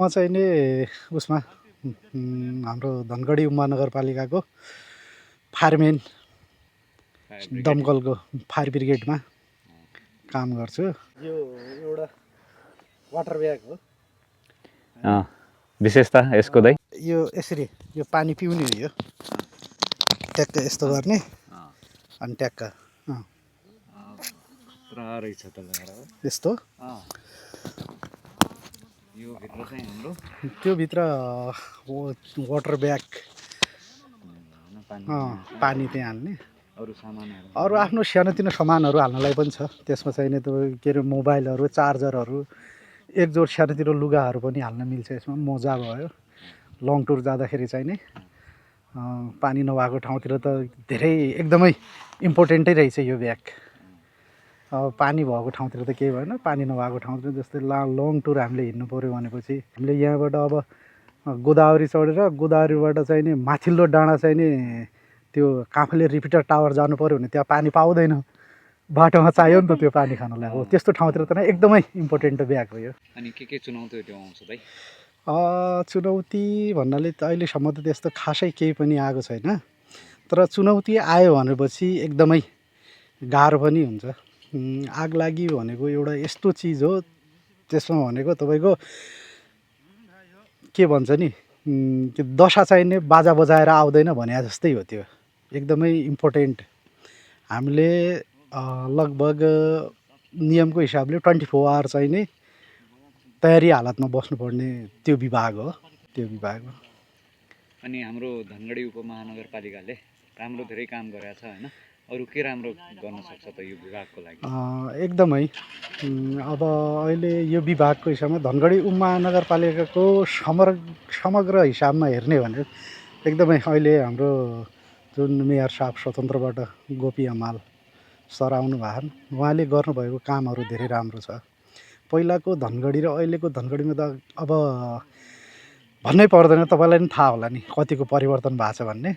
म चाहिँ नि उसमा हाम्रो धनगढी उपमहानगरपालिकाको फायरम्यान दमकलको फायर ब्रिगेडमा काम गर्छु। यो एउटा वाटर ब्याग हो। विशेषता यसको दाइ यो यसरी यो पानी पिउने हो। यो ट्याक्क यस्तो गर्ने अनि ट्याक्क रहेछ त यस्तो यो भित्र चाहिँ हाम्रो त्यो भित्र वाटर ब्याग पानी त्यहाँ हाल्ने अरू सामानहरू अरू आफ्नो सानोतिनो सामानहरू हाल्नलाई पनि छ। त्यसमा चाहिँ नि तपाईँ के अरे मोबाइलहरू चार्जरहरू एक जोड सानोतिनो लुगाहरू पनि हाल्न मिल्छ। यसमा मोजा भयो। लङ टुर जाँदाखेरि चाहिँ नि पानी नभएको ठाउँतिर त धेरै एकदमै इम्पोर्टेन्टै रहेछ यो ब्याग। अब पानी भएको ठाउँतिर त केही भएन, पानी नभएको ठाउँतिर जस्तै लङ टुर हामीले हिँड्नु पऱ्यो भनेपछि हामीले यहाँबाट अब गोदावरी चढेर गोदावरीबाट चाहिँ नि माथिल्लो डाँडा चाहिँ नि त्यो काँफले रिपिटर टावर जानु पऱ्यो भने त्यहाँ पानी पाउँदैन, बाटोमा चाहियो नि त त्यो पानी खानलाई। हो त्यस्तो ठाउँतिर त एकदमै इम्पोर्टेन्ट ब्याग हो यो। अनि के चुनौतीहरू आउँछ दाइ? चुनौती भन्नाले त अहिलेसम्म त त्यस्तो खासै केही पनि आएको छैन, तर चुनौती आयो भनेपछि एकदमै गाह्रो पनि हुन्छ। आग लागि भनेको एउटा यस्तो चिज हो, त्यसमा भनेको तपाईँको के भन्छ नि त्यो दशा चाहिने बाजा बजाएर आउँदैन भने जस्तै हो। त्यो एकदमै इम्पोर्टेन्ट। हामीले लगभग नियमको हिसाबले 24 आवर चाहिँ नि तयारी हालतमा बस्नुपर्ने त्यो विभाग हो। त्यो विभाग हो। अनि हाम्रो धनगढी उपमहानगरपालिकाले राम्रो धेरै काम गरेको छ होइन? अरू के राम्रो गर्न सक्छ त यो विभागको लागि? एकदमै अब अहिले यो विभागको हिसाबमा धनगढी उपमहानगरपालिकाको समग्र हिसाबमा हेर्ने भने एकदमै अहिले हाम्रो जुन मेयर साहब स्वतन्त्रबाट गोपी हमाल सर आउनु भएको, उहाँले गर्नुभएको कामहरू धेरै राम्रो छ। पहिलाको धनगढी र अहिलेको धनगढीमा त अब भन्नै पर्दैन, तपाईँलाई पनि थाहा होला नि कतिको परिवर्तन भएको छ भन्ने।